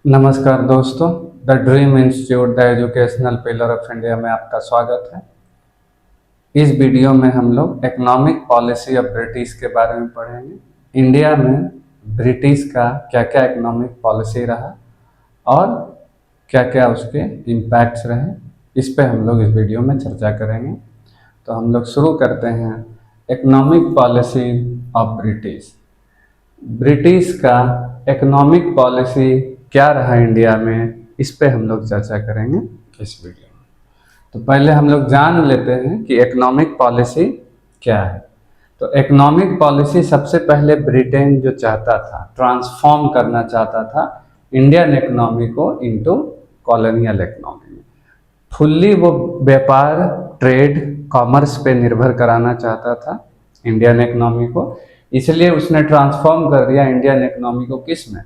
नमस्कार दोस्तों, the dream institute the educational pillar of India में आपका स्वागत है। इस वीडियो में हम लोग इकोनॉमिक पॉलिसी ऑफ ब्रिटिश के बारे में पढ़ेंगे। इंडिया में ब्रिटिश का क्या क्या इकोनॉमिक पॉलिसी रहा और क्या क्या उसके इम्पैक्ट्स रहे, इस पे हम लोग इस वीडियो में चर्चा करेंगे। तो हम लोग शुरू करते हैं economic policy of British. British का इकोनॉमिक पॉलिसी क्या रहा इंडिया में, इस पे हम लोग चर्चा करेंगे इस वीडियो में। तो पहले हम लोग जान लेते हैं कि इकोनॉमिक पॉलिसी क्या है। तो इकोनॉमिक पॉलिसी सबसे पहले ब्रिटेन जो चाहता था, ट्रांसफॉर्म करना चाहता था इंडियन इकोनॉमी को इनटू कॉलोनियल इकोनॉमी में। फुल्ली वो व्यापार, ट्रेड, कॉमर्स पे निर्भर कराना चाहता था इंडियन इकोनॉमी को। इसलिए उसने ट्रांसफॉर्म कर दिया इंडियन इकोनॉमी को किस में,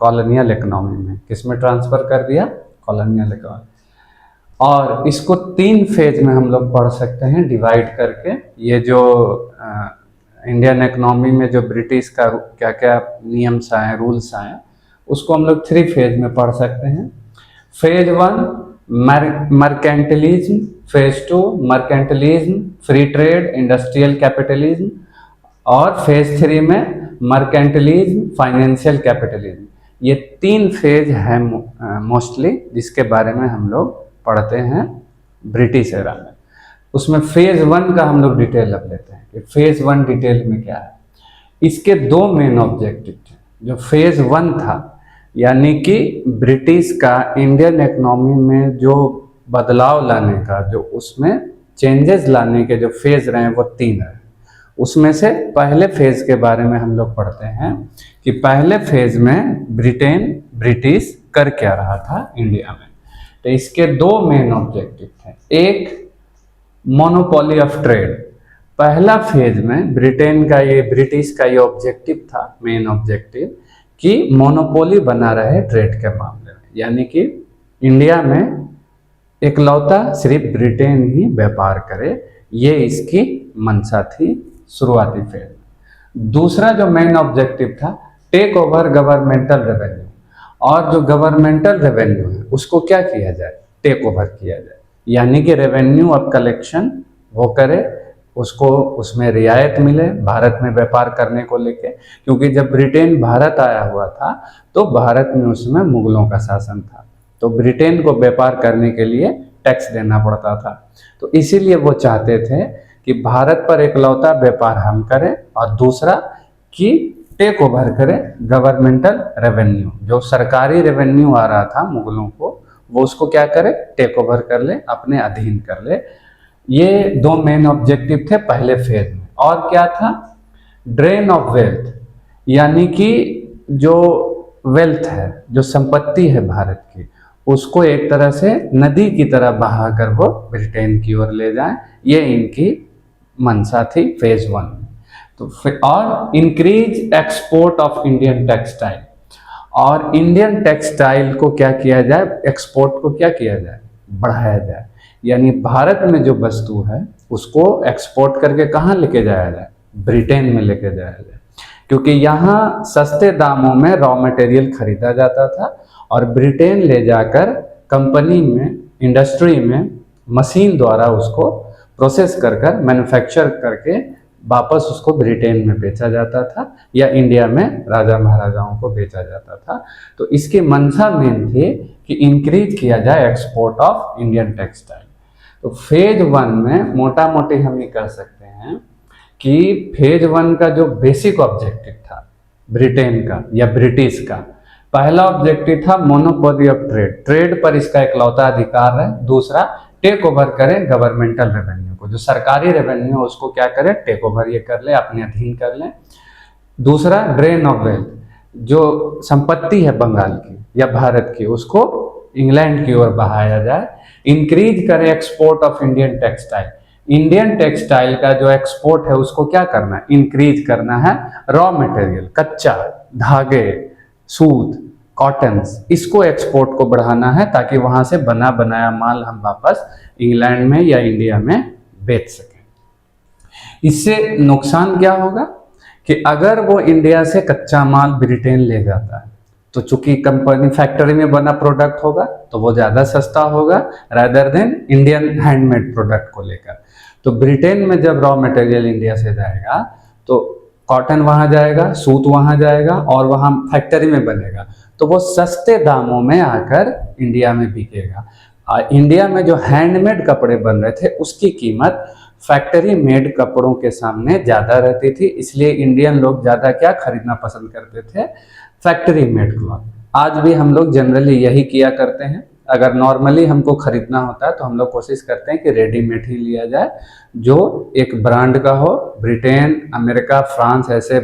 कॉलोनियल इकोनॉमी में। किस में ट्रांसफर कर दिया, कॉलोनियल इकोनॉमी। और इसको 3 फेज में हम लोग पढ़ सकते हैं डिवाइड करके। ये जो इंडियन इकोनॉमी में जो ब्रिटिश का क्या क्या नियम्स आए, रूल्स आए, उसको हम लोग 3 फेज में पढ़ सकते हैं। Phase 1 mercantilism, phase 2 mercantilism, free trade, industrial capitalism, और फेज 3 में मर्केंटलिज्म, फाइनेंशियल कैपिटलिज्म। ये 3 फेज हैं मोस्टली जिसके बारे में हम लोग पढ़ते हैं ब्रिटिश एरा में। उसमें फेज 1 का हम लोग डिटेल अब लेते हैं कि फेज 1 डिटेल में क्या है। इसके 2 मेन ऑब्जेक्टिव थे। जो फेज 1 था, यानी कि ब्रिटिश का इंडियन इकोनॉमी में जो बदलाव लाने का, जो उसमें चेंजेस लाने के जो फेज रहे वो 3 रहे। उसमें से पहले फेज के बारे में हम लोग पढ़ते हैं कि पहले फेज में ब्रिटिश कर क्या रहा था इंडिया में। तो इसके 2 मेन ऑब्जेक्टिव थे। एक, मोनोपोली ऑफ ट्रेड। पहला फेज में ब्रिटिश का ये ऑब्जेक्टिव था, मेन ऑब्जेक्टिव, कि मोनोपोली बना रहे ट्रेड के मामले में, यानी कि इंडिया में इकलौता सिर्फ ब्रिटेन ही व्यापार करे, ये इसकी मंशा थी शुरुआती फेज में। दूसरा जो मेन ऑब्जेक्टिव था, टेक ओवर गवर्नमेंटल रेवेन्यू। और जो गवर्नमेंटल रेवेन्यू है उसको क्या किया जाए, टेक ओवर किया जाए, यानी कि रेवेन्यू ऑफ कलेक्शन वो करे, उसको उसमें रियायत मिले भारत में व्यापार करने को लेके। क्योंकि जब ब्रिटेन भारत आया हुआ था तो भारत में उसमें मुगलों का शासन था, तो ब्रिटेन को व्यापार करने के लिए टैक्स देना पड़ता था। तो इसीलिए वो चाहते थे कि भारत पर इकलौता व्यापार हम करें, और दूसरा कि टेक ओवर करें गवर्नमेंटल रेवेन्यू। जो सरकारी रेवेन्यू आ रहा था मुगलों को, वो उसको क्या करे, टेक ओवर कर ले, अपने अधीन कर ले। ये 2 मेन ऑब्जेक्टिव थे पहले फेज में। और क्या था, ड्रेन ऑफ वेल्थ, यानी कि जो वेल्थ है, जो संपत्ति है भारत की, उसको एक तरह से नदी की तरह बहाकर वो ब्रिटेन की ओर ले जाएं, ये इनकी मंशा थी फेज 1 में। तो और increase export of Indian textile. और इंडियन टेक्सटाइल को क्या किया जाए, एक्सपोर्ट को क्या किया जाए, बढ़ाया जाए। यानी भारत में जो वस्तु है उसको एक्सपोर्ट करके कहाँ लेके जाया जाए, ब्रिटेन में लेके जाया जाए। क्योंकि यहाँ सस्ते दामों में रॉ मटेरियल खरीदा जाता था और ब्रिटेन ले जाकर कंपनी में, इंडस्ट्री में मशीन द्वारा उसको प्रोसेस कर मैन्युफैक्चर करके वापस उसको ब्रिटेन में बेचा जाता था, या इंडिया में राजा महाराजाओं को बेचा जाता था। तो इसकी मंशा मेन थी कि इंक्रीज किया जाए एक्सपोर्ट ऑफ इंडियन टेक्सटाइल। तो फेज 1 में मोटा मोटी हम ये कह सकते हैं कि फेज 1 का जो बेसिक ऑब्जेक्टिव था ब्रिटेन का या ब्रिटिश का, पहला ऑब्जेक्टिव था मोनोपोली ऑफ ट्रेड, ट्रेड पर इसका इकलौता अधिकार है। दूसरा, टेक ओवर करें गवर्नमेंटल रेवेन्यू को, जो सरकारी रेवेन्यू है उसको क्या करें, टेक ओवर ये कर ले, अपने अधीन कर ले। दूसरा, ड्रेन ऑफ वेल्थ, जो संपत्ति है बंगाल की या भारत की, उसको इंग्लैंड की ओर बहाया जाए। इंक्रीज करें export of Indian textile, Indian textile का जो एक्सपोर्ट है उसको क्या करना है, इंक्रीज करना है। रॉ मटेरियल, कच्चा धागे, सूत, कॉटन्स, इसको एक्सपोर्ट को बढ़ाना है ताकि वहां से बना बनाया माल हम वापस इंग्लैंड में या इंडिया में बेच सकें। इससे नुकसान क्या होगा कि अगर वो इंडिया से कच्चा माल ब्रिटेन ले जाता है तो चूंकि कंपनी फैक्ट्री में बना प्रोडक्ट होगा तो वो ज़्यादा सस्ता होगा rather than Indian handmade product को लेकर। तो ब्रिटेन में जब रॉ मटेरियल इंडिया से जाएगा तो कॉटन वहाँ जाएगा, सूत वहाँ जाएगा और वहाँ फैक्ट्री में बनेगा, तो वो सस्ते दामों में आकर इंडिया में बिकेगा। इंडिया में जो हैंडमेड कपड़े बन रहे थे उसकी कीमत फैक्ट्री मेड कपड़ों के सामने ज़्यादा रहती थी, इसलिए इंडियन लोग ज़्यादा क्या खरीदना पसंद करते थे, फैक्ट्री मेड क्लॉथ। आज भी हम लोग जनरली यही किया करते हैं। अगर नॉर्मली हमको खरीदना होता है तो हम लोग कोशिश करते हैं कि रेडीमेड ही लिया जाए, जो एक ब्रांड का हो। ब्रिटेन, अमेरिका, फ्रांस ऐसे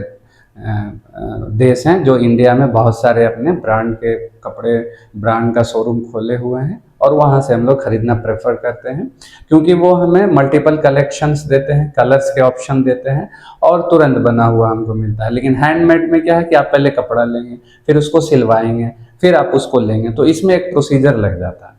देश हैं जो इंडिया में बहुत सारे अपने ब्रांड के कपड़े, ब्रांड का शोरूम खोले हुए हैं और वहाँ से हम लोग खरीदना प्रेफर करते हैं, क्योंकि वो हमें मल्टीपल कलेक्शंस देते हैं, कलर्स के ऑप्शन देते हैं और तुरंत बना हुआ हमको मिलता है। लेकिन हैंडमेड में क्या है कि आप पहले कपड़ा लेंगे, फिर उसको सिलवाएंगे, फिर आप उसको लेंगे, तो इसमें एक प्रोसीजर लग जाता है।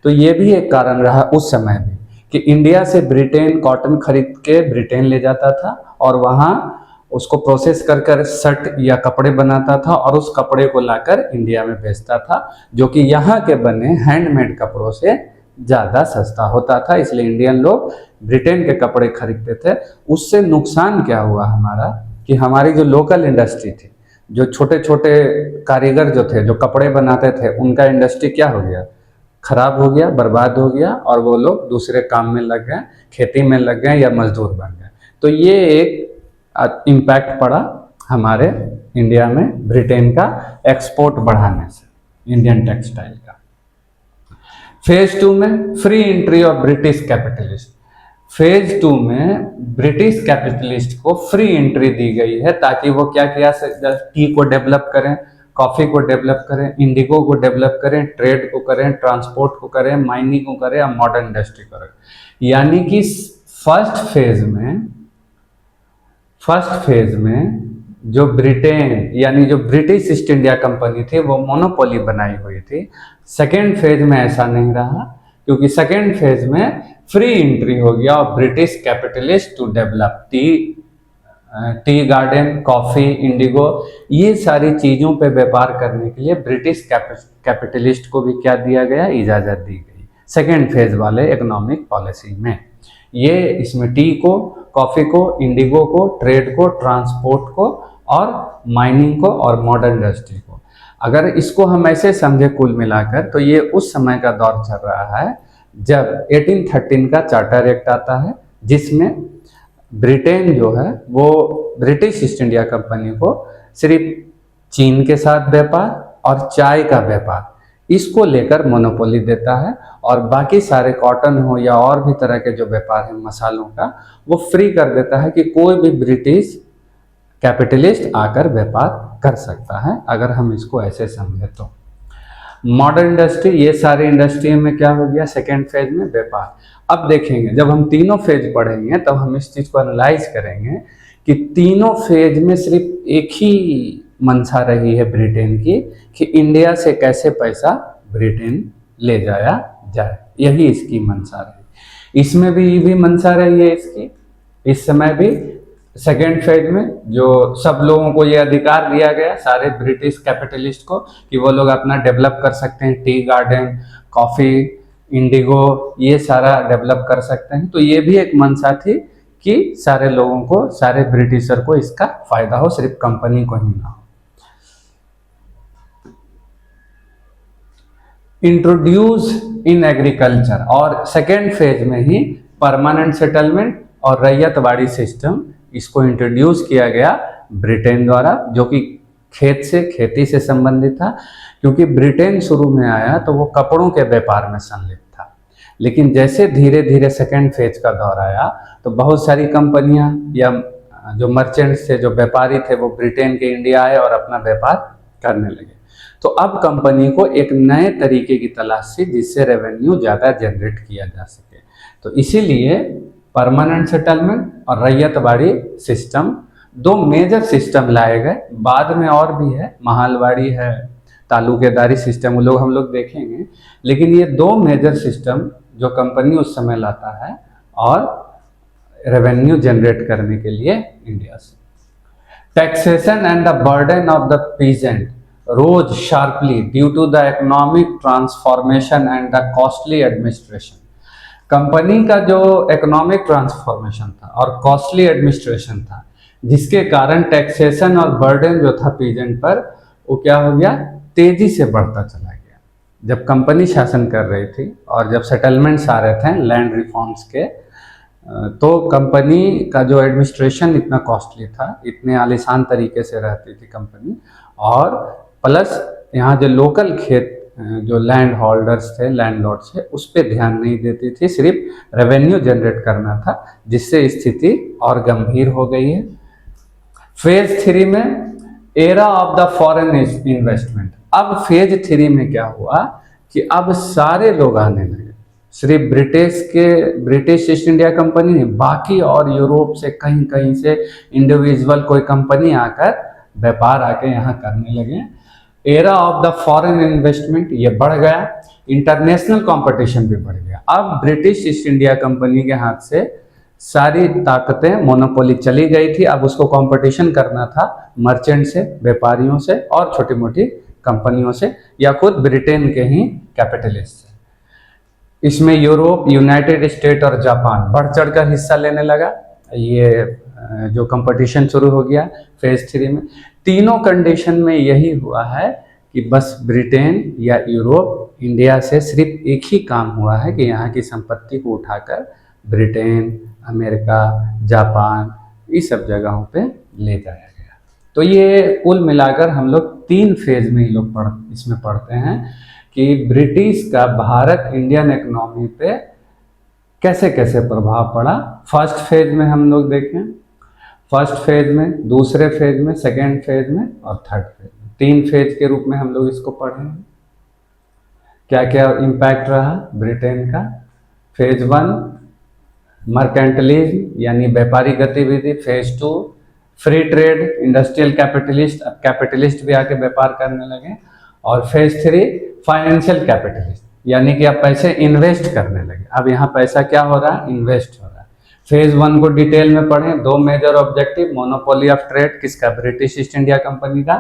तो ये भी एक कारण रहा उस समय भी कि इंडिया से ब्रिटेन कॉटन खरीद के ब्रिटेन ले जाता था और वहाँ उसको प्रोसेस कर कर शर्ट या कपड़े बनाता था और उस कपड़े को लाकर इंडिया में बेचता था, जो कि यहाँ के बने हैंडमेड कपड़ों से ज़्यादा सस्ता होता था, इसलिए इंडियन लोग ब्रिटेन के कपड़े खरीदते थे। उससे नुकसान क्या हुआ हमारा कि हमारी जो लोकल इंडस्ट्री थी, जो छोटे छोटे कारीगर जो थे, जो कपड़े बनाते थे, उनका इंडस्ट्री क्या हो गया, खराब हो गया, बर्बाद हो गया और वो लोग दूसरे काम में लग गए, खेती में लग गए या मजदूर बन गए। तो ये एक इम्पैक्ट पड़ा हमारे इंडिया में ब्रिटेन का एक्सपोर्ट बढ़ाने से, इंडियन टेक्सटाइल का। फेज 2 में free entry of British capitalist. Phase 2 में ब्रिटिश कैपिटलिस्ट को फ्री एंट्री दी गई है ताकि वो क्या किया, टी को डेवलप करें, कॉफ़ी को डेवलप करें, इंडिगो को डेवलप करें, ट्रेड को करें, ट्रांसपोर्ट को करें, माइनिंग को करें और मॉडर्न इंडस्ट्री करें। यानी कि फर्स्ट फेज में जो ब्रिटेन यानी जो ब्रिटिश ईस्ट इंडिया कंपनी थी वो मोनोपोली बनाई हुई थी। सेकेंड फेज में ऐसा नहीं रहा, क्योंकि सेकेंड फेज में फ्री एंट्री हो गया और British capitalist to develop tea garden, coffee, indigo, ये सारी चीज़ों पे व्यापार करने के लिए ब्रिटिश कैपिटलिस्ट को भी क्या दिया गया, इजाज़त दी गई सेकेंड फेज वाले इकोनॉमिक पॉलिसी में। ये इसमें टी को, कॉफ़ी को, इंडिगो को, ट्रेड को, ट्रांसपोर्ट को और माइनिंग को और मॉडर्न इंडस्ट्री को, अगर इसको हम ऐसे समझे कुल मिलाकर, तो ये उस समय का दौर चल रहा है जब 1813 का चार्टर एक्ट आता है, जिसमें ब्रिटेन जो है वो ब्रिटिश ईस्ट इंडिया कंपनी को सिर्फ चीन के साथ व्यापार और चाय का व्यापार, इसको लेकर मोनोपोली देता है और बाकी सारे कॉटन हो या और भी तरह के जो व्यापार है मसालों का, वो फ्री कर देता है कि कोई भी ब्रिटिश कैपिटलिस्ट आकर व्यापार कर सकता है, अगर हम इसको ऐसे समझे तो। मॉडर्न इंडस्ट्री, ये सारे इंडस्ट्री में क्या हो गया, सेकेंड फेज में व्यापार। अब देखेंगे जब हम तीनों फेज पढ़ेंगे तब हम इस चीज़ को एनालाइज करेंगे कि तीनों फेज में सिर्फ एक ही मंशा रही है ब्रिटेन की कि इंडिया से कैसे पैसा ब्रिटेन ले जाया जाए, यही इसकी मंशा रही। इसमें भी ये भी मंशा रही है इसकी, इस समय भी सेकेंड फेज में जो सब लोगों को ये अधिकार दिया गया, सारे ब्रिटिश कैपिटलिस्ट को, कि वो लोग अपना डेवलप कर सकते हैं, टी गार्डन, कॉफ़ी, इंडिगो, ये सारा डेवलप कर सकते हैं। तो ये भी एक मंशा थी कि सारे लोगों को, सारे ब्रिटिशर को इसका फायदा हो, सिर्फ कंपनी को ही ना हो। इंट्रोड्यूस इन एग्रीकल्चर, और सेकेंड फेज में ही परमानेंट सेटलमेंट और रैयतवाड़ी सिस्टम, इसको इंट्रोड्यूस किया गया ब्रिटेन द्वारा, जो कि खेती से संबंधित था। क्योंकि ब्रिटेन शुरू में आया तो वो कपड़ों के व्यापार में संलिप्त था, लेकिन जैसे धीरे धीरे सेकेंड फेज का दौर आया तो बहुत सारी कंपनियां या जो मर्चेंट्स थे, जो व्यापारी थे, वो ब्रिटेन के इंडिया आए और अपना व्यापार करने लगे। तो अब कंपनी को एक नए तरीके की तलाश थी जिससे रेवेन्यू ज़्यादा जनरेट किया जा सके। तो इसीलिए परमानेंट सेटलमेंट और रैयतवाड़ी सिस्टम, दो मेजर सिस्टम लाए गए। बाद में और भी है, महालवाड़ी है, तालुकेदारी सिस्टम, वो लोग हम लोग देखेंगे, लेकिन ये दो मेजर सिस्टम जो कंपनी उस समय लाता है और रेवेन्यू जनरेट करने के लिए इंडिया से। Taxation and the burden of the peasant rose sharply due to the economic transformation and the costly administration। Company का जो इकोनॉमिक ट्रांसफॉर्मेशन था और कॉस्टली एडमिनिस्ट्रेशन था, जिसके कारण टैक्सेशन और बर्डन जो था पीजेंट पर, वो क्या हो गया, तेजी से बढ़ता चला गया। जब कंपनी शासन कर रही थी और जब सेटलमेंट्स आ रहे थे लैंड रिफॉर्म्स के, तो कंपनी का जो एडमिनिस्ट्रेशन इतना कॉस्टली था, इतने आलीशान तरीके से रहती थी कंपनी, और प्लस यहाँ जो लोकल खेत जो लैंड होल्डर्स थे, लैंडलॉर्ड्स थे, उस पर ध्यान नहीं देती थी, सिर्फ रेवेन्यू जनरेट करना था, जिससे स्थिति और गंभीर हो गई है। फेज 3 में era of the foreign investment. अब फेज 3 में क्या हुआ कि अब सारे लोग आने लगे, सिर्फ ब्रिटिश ईस्ट इंडिया कंपनी नहीं, बाकी और यूरोप से कहीं कहीं से इंडिविजुअल कोई कंपनी आकर व्यापार आके यहाँ करने लगे। Era of the foreign investment ये बढ़ गया, इंटरनेशनल कंपटीशन भी बढ़ गया। अब ब्रिटिश ईस्ट इंडिया कंपनी के हाथ से सारी ताकतें, मोनोपोली चली गई थी। अब उसको कंपटीशन करना था मर्चेंट से, व्यापारियों से और छोटी मोटी कंपनियों से, या खुद ब्रिटेन के ही कैपिटलिस्ट से। इसमें यूरोप, यूनाइटेड स्टेट और जापान बढ़ चढ़ कर हिस्सा लेने लगा। ये जो कंपटीशन शुरू हो गया फेज 3 में। तीनों कंडीशन में यही हुआ है कि बस ब्रिटेन या यूरोप, इंडिया से सिर्फ एक ही काम हुआ है कि यहाँ की संपत्ति को उठाकर ब्रिटेन, अमेरिका, जापान, इस सब जगहों पे ले जाया गया। तो ये कुल मिलाकर हम लोग 3 फेज में ही लोग इसमें पढ़ते हैं कि ब्रिटिश का भारत इंडियन इकोनॉमी पे कैसे कैसे प्रभाव पड़ा। फर्स्ट फेज में हम लोग देखें, फर्स्ट फेज में, दूसरे फेज में, सेकेंड फेज में और थर्ड फेज में, 3 फेज के रूप में हम लोग इसको पढ़े हैं। क्या क्या इम्पैक्ट रहा ब्रिटेन का। फेज 1 मर्केंटलिज्म यानी व्यापारिक गतिविधि। Phase 2 free trade, industrial capitalist, अब कैपिटलिस्ट भी आके व्यापार करने लगे। और फेज 3 फाइनेंशियल कैपिटलिस्ट, यानी कि अब पैसे इन्वेस्ट करने लगे। अब यहाँ पैसा क्या हो रहा है, इन्वेस्ट हो रहा है। फेज 1 को डिटेल में पढ़ें। 2 major objective, monopoly of trade किसका, ब्रिटिश ईस्ट इंडिया कंपनी का,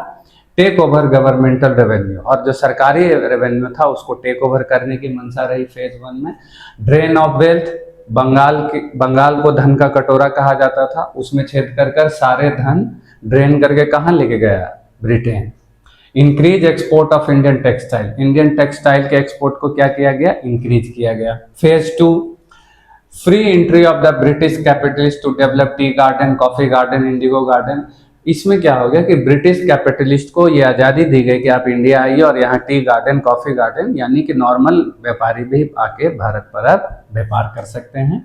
टेक ओवर गवर्नमेंटल रेवेन्यू, और जो सरकारी रेवेन्यू था उसको टेक ओवर करने की मंशा रही फेज 1 में। ड्रेन ऑफ वेल्थ, बंगाल को धन का कटोरा कहा जाता था, उसमें छेद कर कर सारे धन ड्रेन करके कहाँ लेके गया, Britain. Increase export of Indian textile, Indian textile के एक्सपोर्ट को क्या किया गया, इंक्रीज किया गया। Phase 2 free entry of the British capitalist to develop tea garden, coffee garden, indigo garden. इसमें क्या हो गया कि ब्रिटिश कैपिटलिस्ट को ये आज़ादी दी गई कि आप इंडिया आइए और यहाँ टी गार्डन, कॉफी गार्डन, यानी कि नॉर्मल व्यापारी भी आके भारत पर अब व्यापार कर सकते हैं।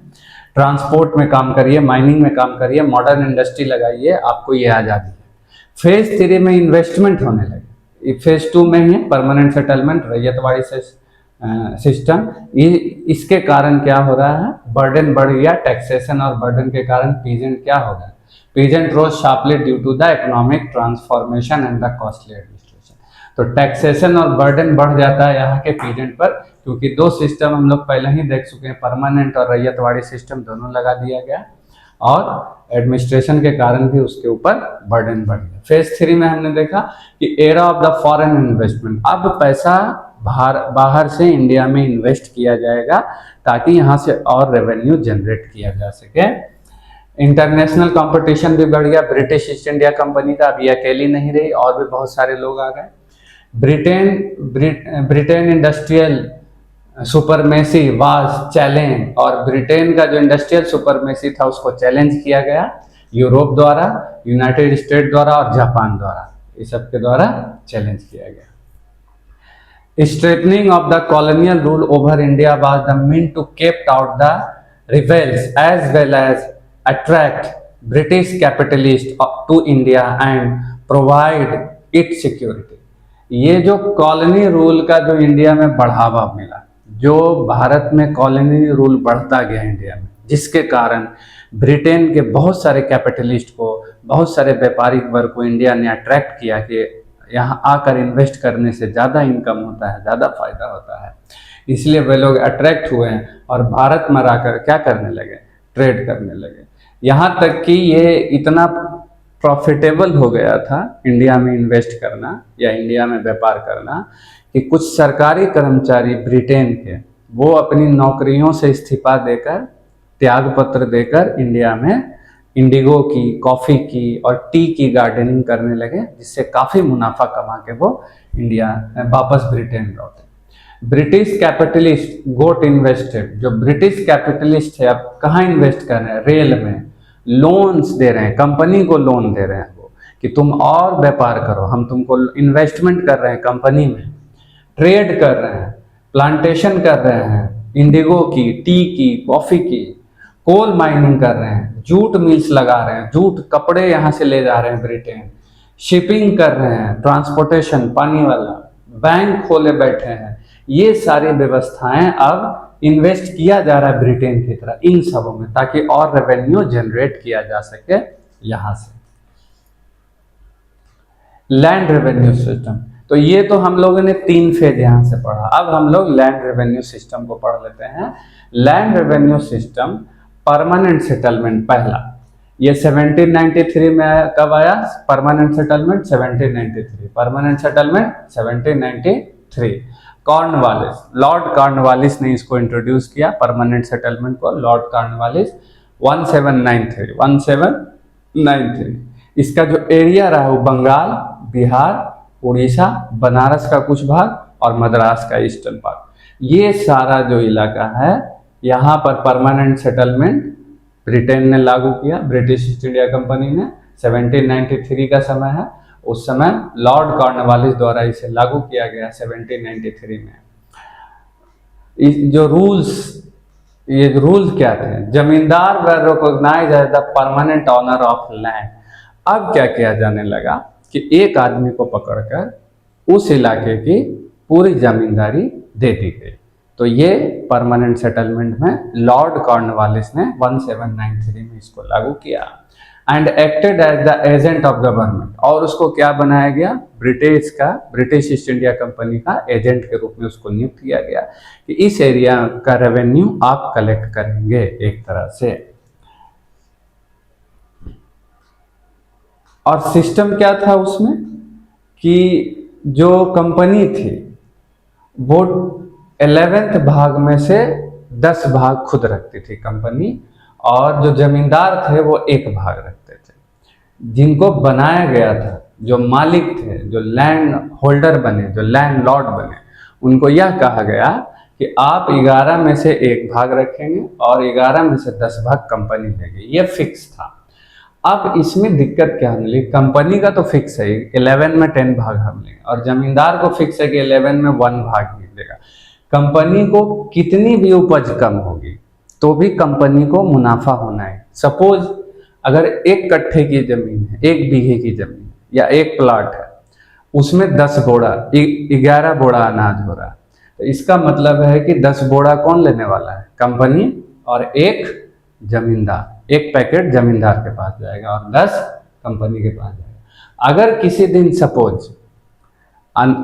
ट्रांसपोर्ट में काम करिए, माइनिंग में काम करिए, मॉडर्न इंडस्ट्री लगाइए, आपको ये आज़ादी है। फेज 3 में इन्वेस्टमेंट होने लगे। फेज 2 में ही परमानेंट सेटलमेंट, रैयतवाड़ी से सिस्टम। इसके कारण क्या हो रहा है, बर्डन बढ़ गया। टैक्सेशन और बर्डन के कारण पीजेंट क्या हो गया, peasant rose sharply due to the economic transformation and the costly administration. तो टैक्सेशन और बर्डन बढ़ जाता है यहाँ के पीजेंट पर, क्योंकि 2 सिस्टम हम लोग पहले ही देख चुके हैं, परमानेंट और रैयतवाड़ी सिस्टम दोनों लगा दिया गया, और एडमिनिस्ट्रेशन के कारण भी उसके ऊपर बर्डन बढ़ गया। फेज 3 में हमने देखा कि era of the foreign investment, अब पैसा बाहर से इंडिया में इन्वेस्ट किया जाएगा ताकि यहाँ से और रेवेन्यू जनरेट किया जा सके। इंटरनेशनल कंपटीशन भी बढ़ गया ब्रिटिश ईस्ट इंडिया कंपनी का, अब ये अकेली नहीं रही, और भी बहुत सारे लोग आ गए। Britain industrial supremacy was challenge, और ब्रिटेन का जो इंडस्ट्रियल सुपरमेसी था उसको चैलेंज किया गया यूरोप द्वारा, यूनाइटेड स्टेट द्वारा और जापान द्वारा, इस सब के द्वारा चैलेंज किया गया। Strengthening of the colonial rule over India was the mean to keep out the rebels as well as attract British capitalist to India and provide it security. ये जो कॉलोनी रूल का जो इंडिया में बढ़ावा मिला, जो भारत में कॉलोनी रूल बढ़ता गया इंडिया में, जिसके कारण ब्रिटेन के बहुत सारे कैपिटलिस्ट को, बहुत सारे व्यापारिक वर्ग को इंडिया ने अट्रैक्ट किया कि यहाँ आकर इन्वेस्ट करने से ज़्यादा इनकम होता है, ज़्यादा फायदा होता है, इसलिए वे लोग अट्रैक्ट हुए हैं और भारत में आकर क्या करने लगे, ट्रेड करने लगे। यहाँ तक कि ये इतना प्रॉफिटेबल हो गया था इंडिया में इन्वेस्ट करना या इंडिया में व्यापार करना कि कुछ सरकारी कर्मचारी ब्रिटेन के वो अपनी नौकरियों से इस्तीफा देकर, त्याग पत्र देकर इंडिया में इंडिगो की, कॉफ़ी की और टी की गार्डनिंग करने लगे, जिससे काफ़ी मुनाफा कमा के वो इंडिया वापस ब्रिटेन लौटे। ब्रिटिश कैपिटलिस्ट गोट इन्वेस्टेड, जो ब्रिटिश कैपिटलिस्ट है अब कहाँ इन्वेस्ट कर रहे हैं? रेल में। लोन्स दे रहे हैं, कंपनी को लोन दे रहे हैं वो कि तुम और व्यापार करो, हम तुमको इन्वेस्टमेंट कर रहे हैं कंपनी में, ट्रेड कर रहे हैं, प्लांटेशन कर रहे हैं इंडिगो की, टी की, कॉफ़ी की, कोल माइनिंग कर रहे हैं, जूट मिल्स लगा रहे हैं, जूट कपड़े यहाँ से ले जा रहे हैं ब्रिटेन, शिपिंग कर रहे हैं, ट्रांसपोर्टेशन पानी वाला, बैंक खोले बैठे हैं। ये सारी व्यवस्थाएं अब इन्वेस्ट किया जा रहा है ब्रिटेन की तरह इन सबों में, ताकि और रेवेन्यू जनरेट किया जा सके यहाँ से। लैंड रेवेन्यू सिस्टम, तो ये तो हम लोगों ने 3 फेज यहाँ से पढ़ा। अब हम लोग लैंड रेवेन्यू सिस्टम को पढ़ लेते हैं। Land revenue system permanent settlement पहला, ये 1793 में कब आया? Permanent settlement 1793, permanent settlement 1793। Cornwallis, Lord Cornwallis ने इसको इंट्रोड्यूस किया परमानेंट सेटलमेंट को, लॉर्ड कॉर्नवालिस 1793। इसका जो एरिया रहा वो बंगाल, बिहार, उड़ीसा, बनारस का कुछ भाग और मद्रास का ईस्टर्न पार्ट, ये सारा जो इलाका है यहाँ पर परमानेंट सेटलमेंट ब्रिटेन ने लागू किया, ब्रिटिश ईस्ट इंडिया कंपनी ने। 1793 का समय है, उस समय लॉर्ड कॉर्नवालिस द्वारा इसे लागू किया गया 1793 में। जो रूल्स, ये रूल्स क्या थे? Zamindar were recognise as the permanent owner of land. अब क्या किया जाने लगा कि एक आदमी को पकड़कर उस इलाके की पूरी जमींदारी दे दी गई। तो ये परमानेंट सेटलमेंट में लॉर्ड कॉर्नवालिस ने 1793 में इसको लागू किया। And acted as the agent of government, और उसको क्या बनाया गया? ब्रिटिश ईस्ट इंडिया कंपनी का एजेंट के रूप में उसको नियुक्त किया गया कि इस एरिया का रेवेन्यू आप कलेक्ट करेंगे एक तरह से। और सिस्टम क्या था उसमें कि जो कंपनी थी वो 11th भाग में से 10 भाग खुद रखती थी कंपनी, और जो जमींदार थे वो 1 भाग रखते थे। जिनको बनाया गया था, जो मालिक थे, जो लैंड होल्डर बने, जो लैंड लॉर्ड बने, उनको यह कहा गया कि आप 11 में से 1 भाग रखेंगे और 11 में से 10 भाग कंपनी लेगी। ये फिक्स था। अब इसमें दिक्कत क्या मिली? कंपनी का तो फिक्स है 11 में 10 भाग हम लेंगे, और जमींदार को फिक्स है कि 11 में 1 भाग मिलेगा। कंपनी को कितनी भी उपज कम होगी तो भी कंपनी को मुनाफा होना है। सपोज अगर 1 कट्ठे की जमीन है, 1 बीघे की जमीन या 1 प्लाट है, उसमें 10 बोरा 11 बोरा अनाज हो रहा है, तो इसका मतलब है कि 10 बोरा कौन लेने वाला है? कंपनी, और 1 जमींदार। 1 पैकेट जमींदार के पास जाएगा और 10 कंपनी के पास जाएगा। अगर किसी दिन सपोज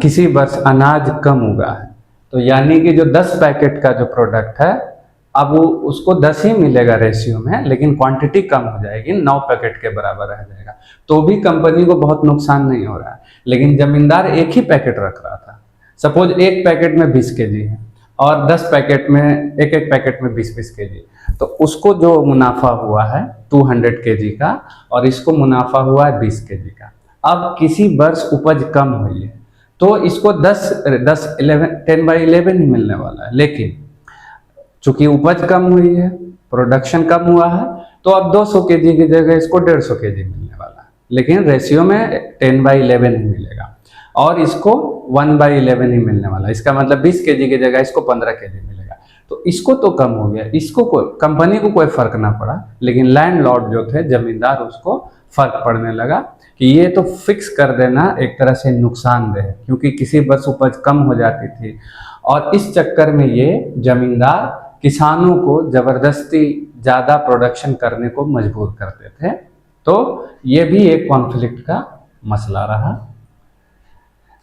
किसी वर्ष अनाज कम उगा है, तो यानी कि जो 10 पैकेट का जो प्रोडक्ट है, अब वो उसको 10 ही मिलेगा रेशियो में, लेकिन क्वांटिटी कम हो जाएगी, 9 पैकेट के बराबर रह जाएगा, तो भी कंपनी को बहुत नुकसान नहीं हो रहा है। लेकिन जमींदार 1 ही पैकेट रख रहा था। सपोज 1 पैकेट में 20 kg है और 10 पैकेट में, एक पैकेट में 20 kg, तो उसको जो मुनाफा हुआ है 200 kg का, और इसको मुनाफा हुआ है 20 kg का। अब किसी वर्ष उपज कम हुई है तो इसको 10/11 ही मिलने वाला है, लेकिन चूंकि उपज कम हुई है, प्रोडक्शन कम हुआ है, तो अब 200 kg की जगह इसको 150 kg मिलने वाला है, लेकिन रेशियो में 10/11 ही मिलेगा, और इसको 1/11 ही मिलने वाला है। इसका मतलब 20 kg की जगह इसको 15 kg मिलेगा। तो इसको तो कम हो गया, इसको कंपनी को कोई फर्क ना पड़ा, लेकिन लैंडलॉर्ड जो थे, जमींदार, उसको फर्क पड़ने लगा कि ये तो फिक्स कर देना एक तरह से नुकसानदेह है, क्योंकि किसी वर्ष उपज कम हो जाती थी, और इस चक्कर में ये जमींदार किसानों को जबरदस्ती ज़्यादा प्रोडक्शन करने को मजबूर करते थे। तो ये भी एक कॉन्फ्लिक्ट का मसला रहा।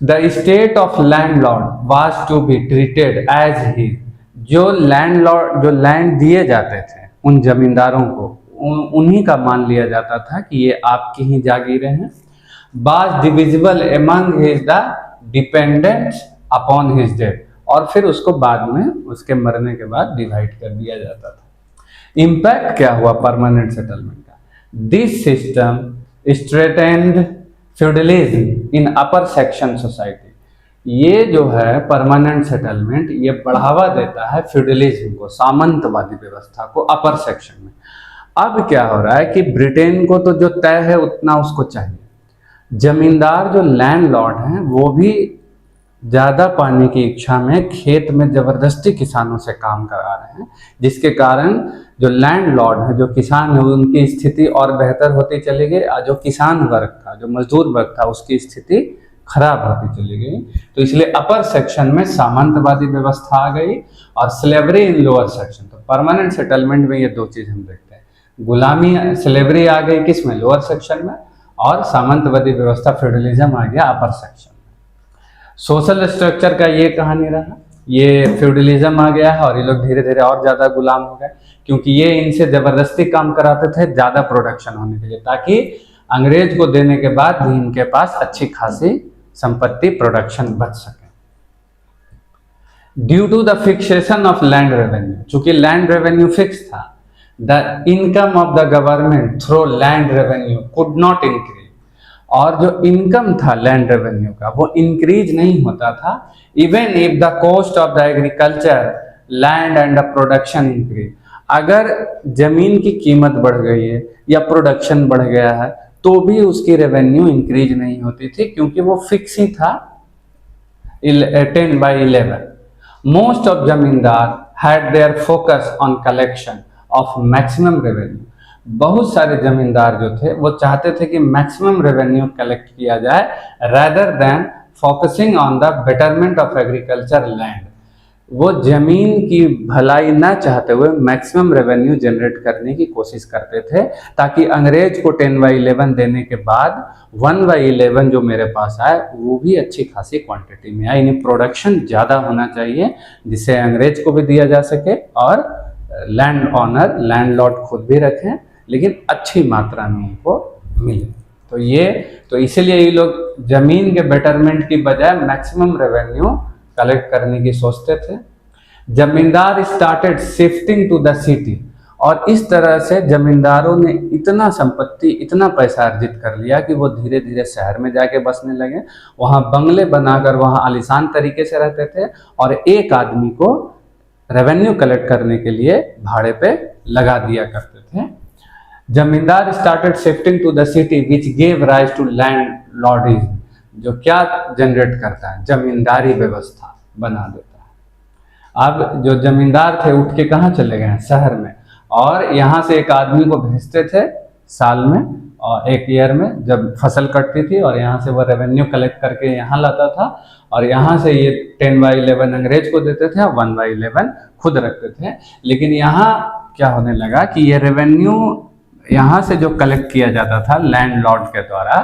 The state of landlord was to be treated as he, जो लैंडलॉर्ड, जो लैंड दिए जाते थे उन जमींदारों को, उन्हीं का मान लिया जाता था कि ये आपकी ही जागीरें हैं। Was divisible among his the dependents upon his death, और फिर उसको बाद में उसके मरने के बाद डिवाइड कर दिया जाता था। इम्पैक्ट क्या हुआ परमानेंट सेटलमेंट का? This system strengthened feudalism in upper section society. ये जो है परमानेंट सेटलमेंट ये बढ़ावा देता है फ्यूडलिज्म को, सामंतवादी व्यवस्था को अपर सेक्शन में। अब क्या हो रहा है कि ब्रिटेन को तो जो तय है उतना उसको चाहिए, जमींदार जो लैंडलॉर्ड हैं वो भी ज़्यादा पाने की इच्छा में खेत में ज़बरदस्ती किसानों से काम करा रहे हैं, जिसके कारण जो लैंडलॉर्ड है, जो किसान है, उनकी स्थिति और बेहतर होती चली गई, और जो किसान वर्ग था, जो मजदूर वर्ग था, उसकी स्थिति खराब होती चली गई। तो इसलिए अपर सेक्शन में सामंतवादी व्यवस्था आ गई और स्लेवरी इन लोअर सेक्शन। तो परमानेंट सेटलमेंट में ये दो चीज़ हम देखते हैं, गुलामी स्लेवरी आ गई किस में? लोअर सेक्शन में, और सामंतवादी व्यवस्था फ्यूडलिज्म आ गया अपर सेक्शन। सोशल स्ट्रक्चर का ये कहानी रहा, ये फ्यूडलिज्म आ गया है और ये लोग धीरे धीरे और ज़्यादा गुलाम हो गए, क्योंकि ये इनसे ज़बरदस्ती काम कराते थे ज़्यादा प्रोडक्शन होने के लिए, ताकि अंग्रेज को देने के बाद भी इनके पास अच्छी खासी संपत्ति प्रोडक्शन बच सके। Due to the fixation of land revenue, चूंकि लैंड रेवेन्यू फिक्स था, the income of the government through land revenue could not increase, और जो इनकम था लैंड रेवेन्यू का वो इंक्रीज नहीं होता था, even if the cost of the agriculture land and the production increase. अगर जमीन की कीमत बढ़ गई है या प्रोडक्शन बढ़ गया है तो भी उसकी रेवेन्यू इंक्रीज नहीं होती थी, क्योंकि वो फिक्स ही था 10/11। मोस्ट ऑफ जमींदार had their focus on collection of maximum revenue. बहुत सारे जमींदार जो थे वो चाहते थे कि मैक्सिमम रेवेन्यू कलेक्ट किया जाए, rather than focusing on the betterment of agriculture land। वो जमीन की भलाई ना चाहते हुए मैक्सिमम रेवेन्यू जनरेट करने की कोशिश करते थे, ताकि अंग्रेज को 10/11 देने के बाद 1/11 जो मेरे पास आए वो भी अच्छी खासी क्वांटिटी में आए, यानी प्रोडक्शन ज़्यादा होना चाहिए, जिससे अंग्रेज को भी दिया जा सके और लैंड ऑनर लैंडलॉर्ड खुद भी रखें, लेकिन अच्छी मात्रा में उनको मिले। तो इसीलिए ये लोग जमीन के बेटरमेंट की बजाय मैक्सिमम रेवेन्यू कलेक्ट करने की सोचते थे। Zamindar started shifting to the city, और इस तरह से जमींदारों ने इतना संपत्ति, इतना पैसा अर्जित कर लिया कि वो धीरे धीरे शहर में जाके बसने लगे, वहाँ बंगले बनाकर वहाँ आलीशान तरीके से रहते थे, और एक आदमी को रेवेन्यू कलेक्ट करने के लिए भाड़े पे लगा दिया करते थे। Zamindar started shifting to the city which gave rise to land lordism, जो क्या जनरेट करता है? जमींदारी व्यवस्था बना देता है। अब जो जमींदार थे उठ के कहाँ चले गए हैं? शहर में, और यहाँ से एक आदमी को भेजते थे साल में, और एक ईयर में जब फसल कटती थी, और यहाँ से वो रेवेन्यू कलेक्ट करके यहाँ लाता था, और यहाँ से ये 10/11 अंग्रेज को देते थे, 1/11 खुद रखते थे। लेकिन यहाँ क्या होने लगा कि ये रेवेन्यू यहाँ से जो कलेक्ट किया जाता था लैंडलॉर्ड के द्वारा,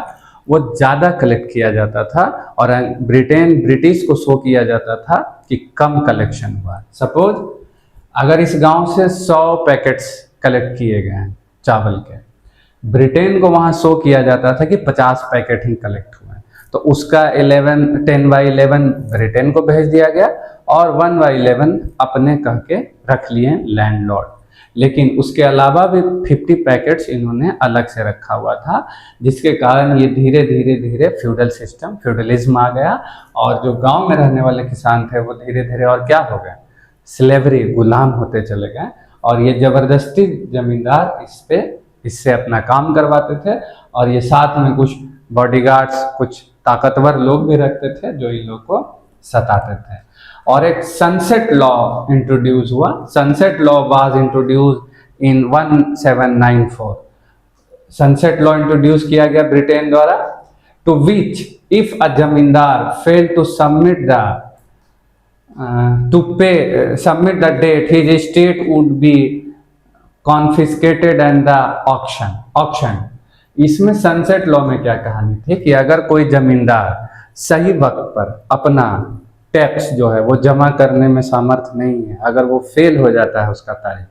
वो ज़्यादा कलेक्ट किया जाता था, और ब्रिटिश को शो किया जाता था कि कम कलेक्शन हुआ। सपोज अगर इस गांव से 100 पैकेट्स कलेक्ट किए गए हैं चावल के, ब्रिटेन को वहाँ शो किया जाता था कि 50 पैकेट ही कलेक्ट हुए, तो उसका 10/11 ब्रिटेन को भेज दिया गया, और 1/11 अपने कह के रख लिए लैंडलॉर्ड। लेकिन उसके अलावा भी 50 पैकेट्स इन्होंने अलग से रखा हुआ था, जिसके कारण ये धीरे धीरे धीरे फ्यूडल सिस्टम, फ्यूडलिज्म आ गया, और जो गांव में रहने वाले किसान थे वो धीरे धीरे और क्या हो गए? स्लेवरी, गुलाम होते चले गए, और ये जबरदस्ती जमींदार इससे अपना काम करवाते थे, और ये साथ में कुछ बॉडीगार्ड्स, कुछ ताकतवर लोग भी रखते थे जो इन लोग को सताते थे। और एक सनसेट लॉ इंट्रोड्यूस हुआ। Sunset law was introduced in 1794। Sunset law introduce किया गया ब्रिटेन द्वारा, to which if a zamindar fail to submit the date his estate would be confiscated and the auction. इसमें सनसेट लॉ में क्या कहानी थी कि अगर कोई जमींदार सही वक्त पर अपना टैक्स जो है वो जमा करने में सामर्थ्य नहीं है, अगर वो फेल हो जाता है उसका तारीख,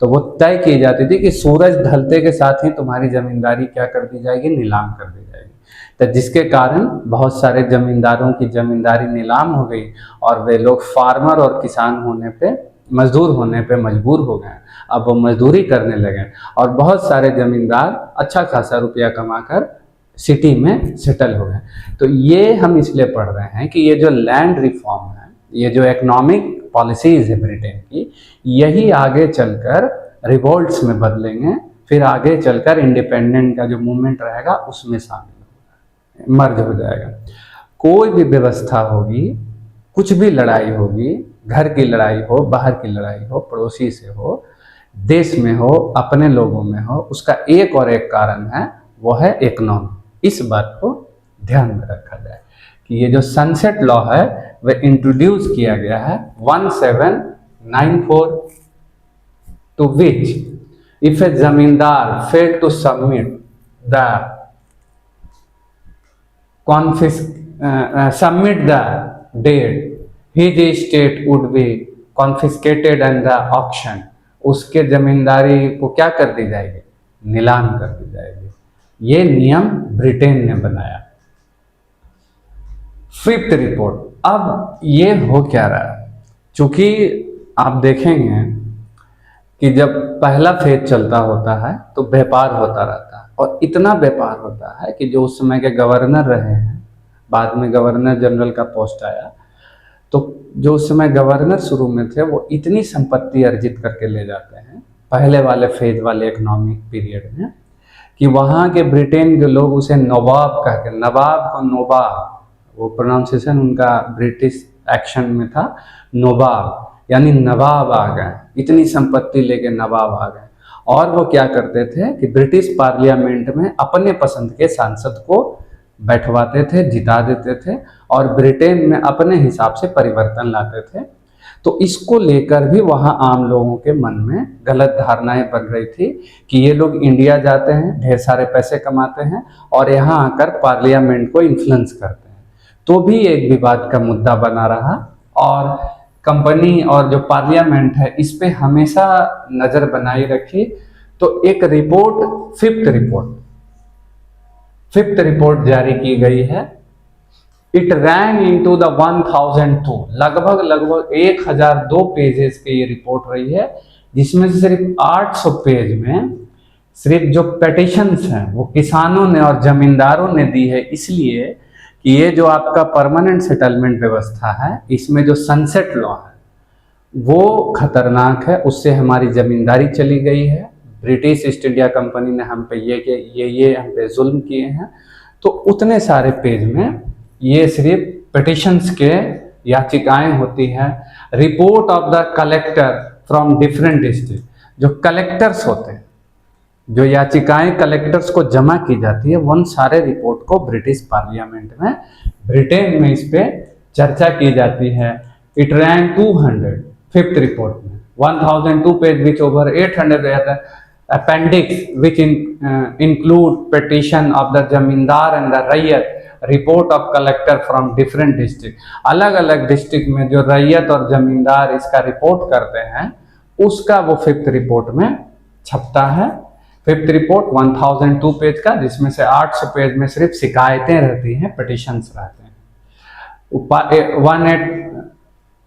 तो वो तय की जाती थी कि सूरज ढलते के साथ ही तुम्हारी जमींदारी क्या कर दी जाएगी, नीलाम कर दी जाएगी। तो जिसके कारण बहुत सारे जमींदारों की जमींदारी नीलाम हो गई और वे लोग फार्मर और किसान होने पे, मजदूर होने पे मजबूर हो गए। अब वो मजदूरी करने लगे और बहुत सारे जमींदार अच्छा खासा रुपया कमाकर सिटी में सेटल हो गए। तो ये हम इसलिए पढ़ रहे हैं कि ये जो लैंड रिफॉर्म है, ये जो इकोनॉमिक पॉलिसीज है ब्रिटेन की, यही आगे चलकर रिवोल्ट्स में बदलेंगे, फिर आगे चलकर इंडिपेंडेंट का जो मूवमेंट रहेगा उसमें शामिल मर्ज हो जाएगा। कोई भी व्यवस्था होगी, कुछ भी लड़ाई होगी, घर की लड़ाई हो, बाहर की लड़ाई हो, पड़ोसी से हो, देश में हो, अपने लोगों में हो, उसका एक और एक कारण है, वो है इकोनॉमी। इस बात को ध्यान में रखा जाए कि ये जो सनसेट लॉ है वह इंट्रोड्यूस किया गया है 1794, to which if a zamindar fail to submit the submit the deed, his estate would be confiscated and the auction, उसके जमींदारी को क्या कर दी जाएगी, नीलाम कर दी जाएगी। ये नियम ब्रिटेन ने बनाया। फिफ्थ रिपोर्ट, अब ये हो क्या रहा है, चूंकि आप देखेंगे कि जब पहला फेज चलता होता है तो व्यापार होता रहता है और इतना व्यापार होता है कि जो उस समय के गवर्नर रहे हैं, बाद में गवर्नर जनरल का पोस्ट आया, तो जो उस समय गवर्नर शुरू में थे वो इतनी संपत्ति अर्जित करके ले जाते हैं पहले वाले फेज वाले इकोनॉमिक पीरियड में कि वहाँ के ब्रिटेन के लोग उसे नवाब कह के, नवाब को नवाब, वो प्रोनाउंसिएशन उनका ब्रिटिश एक्शन में था, नवाब यानी नवाब आ गए, इतनी संपत्ति लेके नवाब आ गए। और वो क्या करते थे कि ब्रिटिश पार्लियामेंट में अपने पसंद के सांसद को बैठवाते थे, जिता देते थे और ब्रिटेन में अपने हिसाब से परिवर्तन लाते थे। तो इसको लेकर भी वहाँ आम लोगों के मन में गलत धारणाएं बन रही थी कि ये लोग इंडिया जाते हैं, ढेर सारे पैसे कमाते हैं और यहाँ आकर पार्लियामेंट को इन्फ्लुएंस करते हैं। तो भी एक विवाद का मुद्दा बना रहा और कंपनी और जो पार्लियामेंट है इस पे हमेशा नज़र बनाई रखी। तो एक रिपोर्ट, फिफ्थ रिपोर्ट जारी की गई है। इट रैंक इनटू द 1002, लगभग 1002 पेजेस की ये रिपोर्ट रही है, जिसमें से सिर्फ 800 पेज में सिर्फ जो पेटिशंस हैं वो किसानों ने और जमींदारों ने दी है, इसलिए कि ये जो आपका परमानेंट सेटलमेंट व्यवस्था है, इसमें जो सनसेट लॉ है वो खतरनाक है, उससे हमारी जमींदारी चली गई है, ब्रिटिश ईस्ट इंडिया कंपनी ने हम पे ये हम पे जुल्म किए हैं। तो उतने सारे पेज में ये सिर्फ पिटिशंस के याचिकाएं होती हैं। Report of the collector from different district, जो कलेक्टर्स होते हैं, जो याचिकाएं कलेक्टर्स को जमा की जाती है, उन सारे रिपोर्ट को ब्रिटिश पार्लियामेंट में, ब्रिटेन में इस पे चर्चा की जाती है। इट रैंक 200, फिफ्थ रिपोर्ट में 1002 page which over 800 appendix which include petition of the जमींदार and the रैयत, report of collector from different district, अलग अलग डिस्ट्रिक्ट में जो रैयत और जमींदार इसका रिपोर्ट करते हैं उसका वो फिफ्थ रिपोर्ट में छपता है। फिफ्थ रिपोर्ट 1002 पेज का, जिसमें से 800 पेज में सिर्फ शिकायतें रहती हैं, पिटिशंस रहते हैं।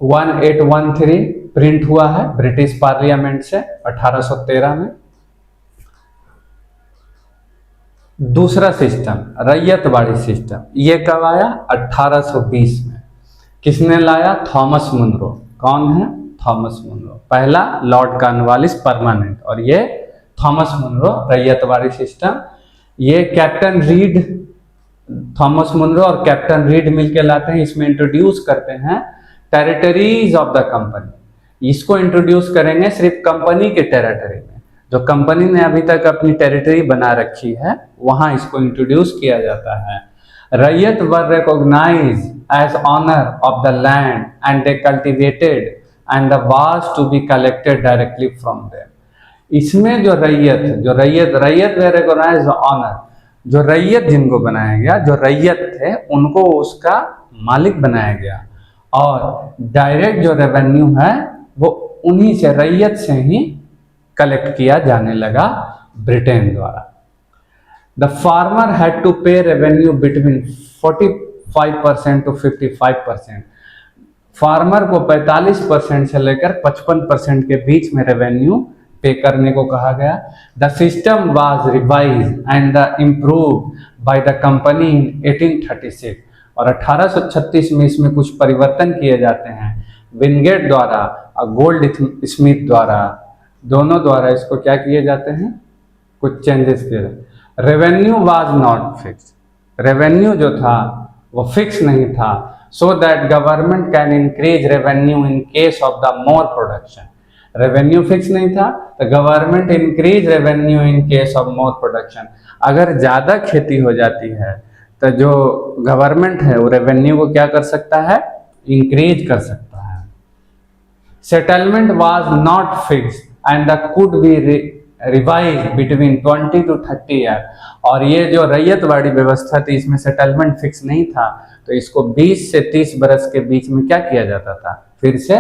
1813 प्रिंट हुआ है ब्रिटिश पार्लियामेंट से 1813 में। दूसरा सिस्टम रैयतवाड़ी सिस्टम, ये कब आया? 1820 में। किसने लाया? Thomas Munro. कौन है? Thomas Munro. पहला लॉर्ड कॉर्नवालिस परमानेंट, और ये थॉमस मुनरो रैयतवाड़ी सिस्टम। ये कैप्टन रीड, थॉमस मुनरो और कैप्टन रीड मिलकर लाते हैं। इसमें इंट्रोड्यूस करते हैं टेरिटरीज ऑफ द कंपनी। इसको इंट्रोड्यूस करेंगे सिर्फ कंपनी के टेरिटरी में, जो कंपनी ने अभी तक अपनी टेरिटरी बना रखी है वहां इसको इंट्रोड्यूस किया जाता है। Ryot were recognise as owner of the land and they cultivated and the was to be collected directly from them. इसमें जो रैयत वर रिकॉग्नाइज ऑनर, जो रैयत जिनको बनाया गया, जो रैयत थे उनको उसका मालिक बनाया गया, और डायरेक्ट जो रेवेन्यू है वो उन्हीं से, रैयत से ही कलेक्ट किया जाने लगा ब्रिटेन द्वारा। द फार्मर हैड टू पे रेवेन्यू बिटवीन 45% टू 55%। फार्मर को 45% से लेकर 55% के बीच में रेवेन्यू पे करने को कहा गया। The system was revise and the improve by the company इन 1836। और 1836 में इसमें कुछ परिवर्तन किए जाते हैं विनगेट द्वारा और गोल्ड स्मिथ द्वारा, दोनों द्वारा इसको क्या किए जाते हैं, कुछ चेंजेस किए जाते। Revenue was not fix, revenue जो था वो फिक्स नहीं था। So that government can increase revenue in case of the more production. Revenue fix नहीं था तो government increase revenue in case of more production. अगर ज़्यादा खेती हो जाती है तो जो गवर्नमेंट है वो रेवेन्यू को क्या कर सकता है, इंक्रीज कर सकता है। Settlement was not fix and the could be revise between 20 to 30 year. और ये जो रैयतवाड़ी व्यवस्था थी इसमें सेटलमेंट फिक्स नहीं था, तो इसको 20 से 30 बरस के बीच में क्या किया जाता था, फिर से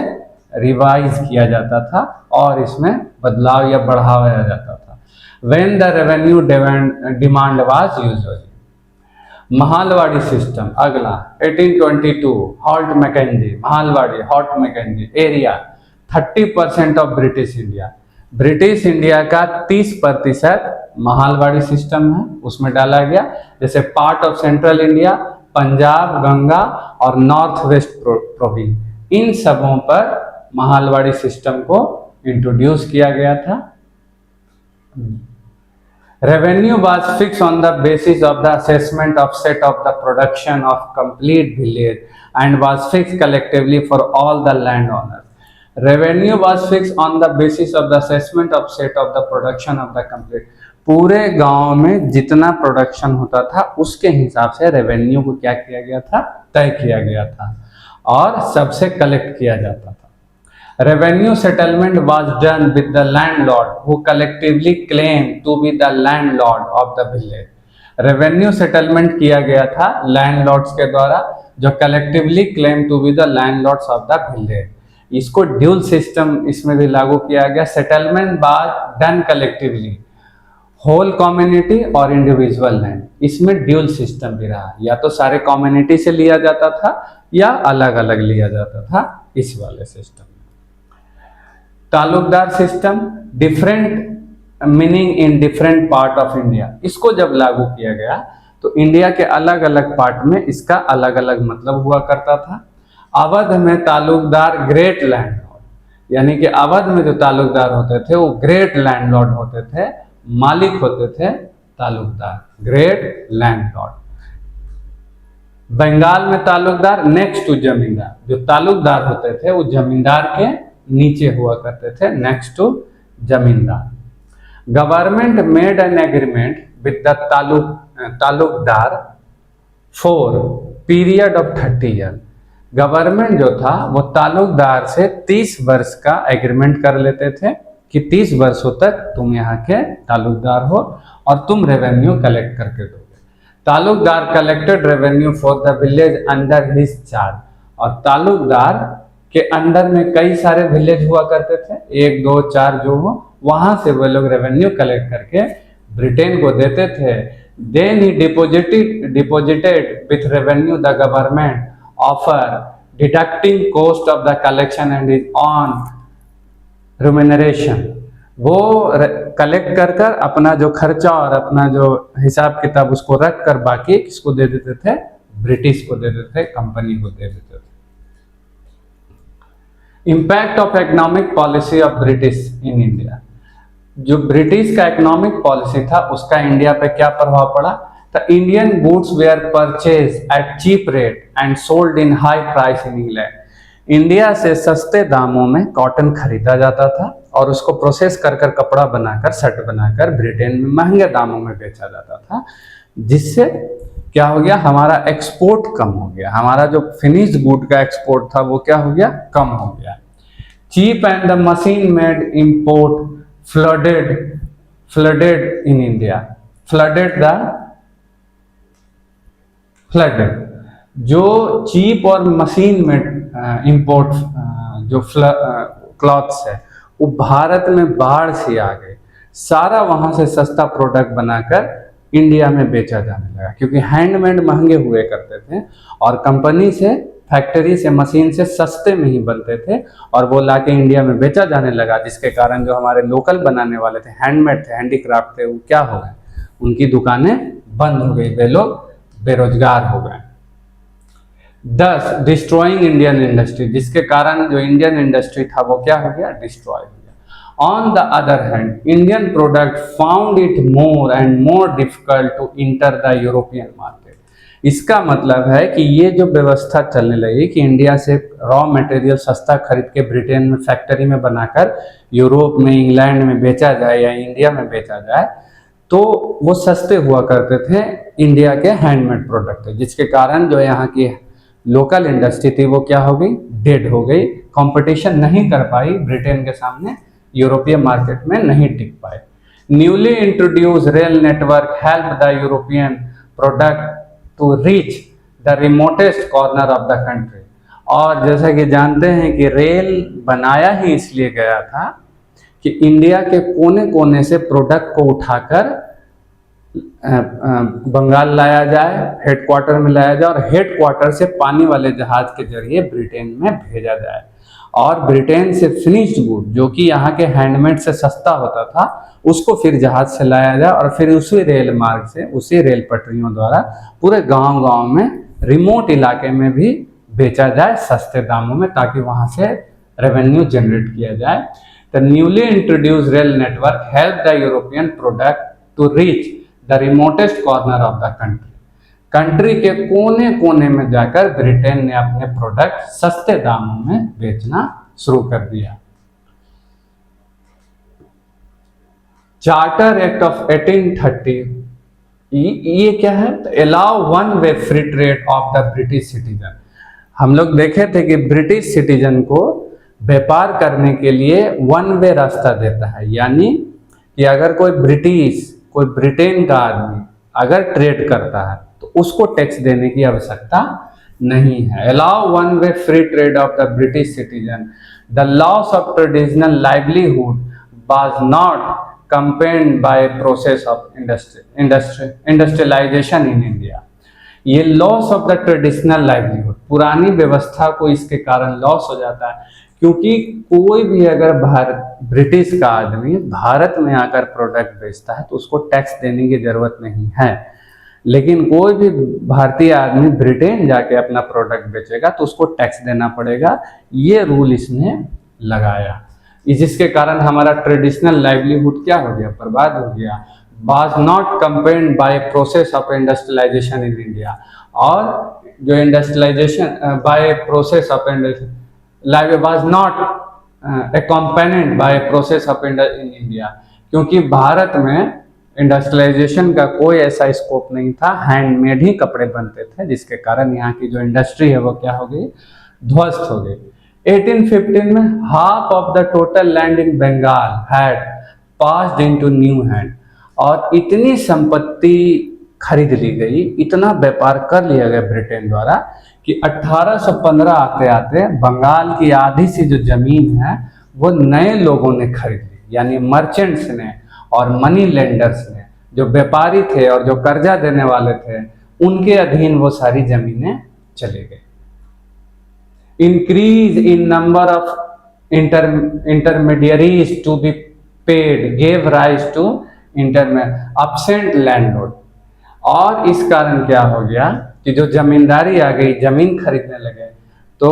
रिवाइज किया जाता था और इसमें बदलाव या बढ़ाया जाता था। When the revenue demand was usually. Mahalwari system अगला 1822 Holt Mackenzie, Mahalwari Holt Mackenzie area 30% of British India. British India का 30% महालवाड़ी सिस्टम है, उसमें डाला गया। जैसे part of central India, Punjab, Ganga और नॉर्थ वेस्ट प्रोविंस, इन सबों पर महालवाड़ी सिस्टम को इंट्रोड्यूस किया गया था। Revenue was fix on the basis of the assessment of set of the production of complete village and was fix collectively for all the land owners. Revenue was fix on the basis of the assessment of set of the production of the complete. पूरे गांव में जितना production होता था उसके हिसाब से revenue को क्या किया गया था, तय किया गया था और सबसे कलेक्ट किया जाता था। Revenue settlement was done with the landlord who collectively claimed to be the landlord of the village. Revenue settlement किया गया था landlords के द्वारा जो collectively claimed to be the landlords of the village. इसको ड्यूल सिस्टम इसमें भी लागू किया गया। Settlement was done collectively, whole community और इंडिविजुअल लैंड, इसमें ड्यूल सिस्टम भी रहा, या तो सारे कम्युनिटी से लिया जाता था या अलग अलग लिया जाता था इस वाले system. Talukdar system, different meaning in different part of India. इसको जब लागू किया गया तो इंडिया के अलग अलग पार्ट में इसका अलग अलग मतलब हुआ करता था। अवध में तालुकदार ग्रेट लैंडलॉर्ड, यानी कि अवध में जो तालुकदार होते थे वो ग्रेट लैंडलॉर्ड होते थे, मालिक होते थे तालुकदार, ग्रेट लैंडलॉर्ड। बंगाल में तालुकदार नेक्स्ट टू जमींदार, जो तालुकदार होते थे वो जमींदार के नीचे हुआ करते थे, नेक्स्ट टू जमींदार। Government made an agreement with the Talukdar for period of 30 year. Government जो था वो तालुकदार से 30 वर्ष का एग्रीमेंट कर लेते थे कि 30 वर्षों तक तुम यहाँ के तालुकदार हो और तुम रेवेन्यू कलेक्ट करके दोगे। Talukdar collected revenue for the village under his charge. और तालुकदार के अंडर में कई सारे विलेज हुआ करते थे, 1, 2, 4 जो हो, वहां से वो लोग रेवेन्यू कलेक्ट करके ब्रिटेन को देते थे। देन ही deposited with revenue the government offer deducting cost of the collection and is on remuneration. वो कलेक्ट कर कर अपना जो खर्चा और अपना जो हिसाब किताब उसको रख कर बाकी किसको दे देते थे, ब्रिटिश को दे देते थे, कंपनी को दे देते थे। Impact of economic policy of British in India. जो ब्रिटिश का इकोनॉमिक पॉलिसी था उसका इंडिया पे क्या प्रभाव पड़ा। The Indian goods were purchase at cheap rate and sold in high price in England. India से सस्ते दामों में कॉटन खरीदा जाता था और उसको प्रोसेस कर कर कपड़ा बनाकर, शर्ट बनाकर ब्रिटेन में महंगे दामों में बेचा जाता था, जिससे क्या हो गया, हमारा एक्सपोर्ट कम हो गया। हमारा जो फिनिश्ड गुड का एक्सपोर्ट था वो क्या हो गया, कम हो गया। Cheap and the machine made import flooded in India. Flooded जो चीप और मशीन मेड इंपोर्ट जो क्लॉथ्स है वो भारत में बाढ़ से आ गए, सारा वहाँ से सस्ता प्रोडक्ट बनाकर इंडिया में बेचा जाने लगा, क्योंकि हैंडमेड महंगे हुए करते थे और कंपनी से, फैक्ट्री से, मशीन से सस्ते में ही बनते थे और वो लाके इंडिया में बेचा जाने लगा, जिसके कारण जो हमारे लोकल बनाने वाले थे, हैंडमेड थे, हैंडीक्राफ्ट थे, वो क्या हो गए, उनकी दुकानें बंद हो गई, वे लोग बेरोजगार हो गए। 10 डिस्ट्रॉइंग इंडियन इंडस्ट्री, जिसके कारण जो इंडियन इंडस्ट्री था वो क्या हो गया, डिस्ट्रॉय हो गया। On the other hand, Indian product found it more and more difficult to enter the European market. इसका मतलब है कि ये जो व्यवस्था चलने लगी कि इंडिया से रॉ मटेरियल सस्ता खरीद के ब्रिटेन में फैक्ट्री में बनाकर यूरोप में, इंग्लैंड में बेचा जाए या इंडिया में बेचा जाए, तो वो सस्ते हुआ करते थे इंडिया के हैंडमेड प्रोडक्ट, जिसके कारण जो यहाँ की लोकल इंडस्ट्री थी वो क्या हो गई, डेड हो गई, कंपटीशन नहीं कर पाई ब्रिटेन के सामने, यूरोपीय मार्केट में नहीं टिक पाए। Newly introduce rail network help the European product to reach the remotest corner of the country. और जैसा कि जानते हैं कि रेल बनाया ही इसलिए गया था कि इंडिया के कोने कोने से प्रोडक्ट को उठाकर बंगाल लाया जाए, हेडक्वार्टर में लाया जाए और हेडक्वार्टर से पानी वाले जहाज के जरिए ब्रिटेन में भेजा जाए, और ब्रिटेन से फिनिश्ड गुड जो कि यहाँ के हैंडमेड से सस्ता होता था उसको फिर जहाज से लाया जाए और फिर उसी रेल मार्ग से, उसी रेल पटरियों द्वारा पूरे गांव-गांव में, रिमोट इलाके में भी बेचा जाए सस्ते दामों में, ताकि वहाँ से रेवेन्यू जनरेट किया जाए। The newly introduce rail network help the European product to reach the remotest corner of the country. Country के कोने कोने में जाकर ब्रिटेन ने अपने प्रोडक्ट सस्ते दामों में बेचना शुरू कर दिया। चार्टर एक्ट ऑफ 1830, ये क्या है, तो allow one way free trade of the British citizen. हम लोग देखे थे कि ब्रिटिश सिटीजन को व्यापार करने के लिए वन वे रास्ता देता है, यानी कि अगर कोई ब्रिटेन का आदमी अगर ट्रेड करता है तो उसको टैक्स देने की आवश्यकता नहीं है। Allow one way free trade of the British citizen, the loss of traditional livelihood was not accompanied by process of industrialisation in India. ये loss of the traditional livelihood, पुरानी व्यवस्था को इसके कारण लॉस हो जाता है, क्योंकि कोई भी अगर ब्रिटिश का आदमी भारत में आकर प्रोडक्ट बेचता है तो उसको टैक्स देने की जरूरत नहीं है, लेकिन कोई भी भारतीय आदमी ब्रिटेन जाके अपना प्रोडक्ट बेचेगा तो उसको टैक्स देना पड़ेगा। ये रूल इसने लगाया, जिसके कारण हमारा ट्रेडिशनल लाइवलीहुड क्या हो गया, बर्बाद हो गया। Was not accompanied by process of industrialisation in India, और जो industrialisation by process of was not accompanied by process of in India, क्योंकि भारत में इंडस्ट्रियलाइजेशन का कोई ऐसा स्कोप नहीं था, हैंडमेड ही कपड़े बनते थे, जिसके कारण यहाँ की जो इंडस्ट्री है वो क्या हो गई, ध्वस्त हो गई। 1815 में half of the total land in Bengal had passed into new hand, और इतनी संपत्ति खरीद ली गई, इतना व्यापार कर लिया गया ब्रिटेन द्वारा कि 1815 आते आते बंगाल की आधी सी जो जमीन है वो नए लोगों ने खरीद ली, यानी मर्चेंट्स ने और मनी लेंडर्स ने, जो व्यापारी थे और जो कर्जा देने वाले थे, उनके अधीन वो सारी जमीनें चले गई। Increase in number of intermediaries to be paid gave rise to absent landlord, और इस कारण क्या हो गया कि जो जमींदारी आ गई, जमीन खरीदने लगे, तो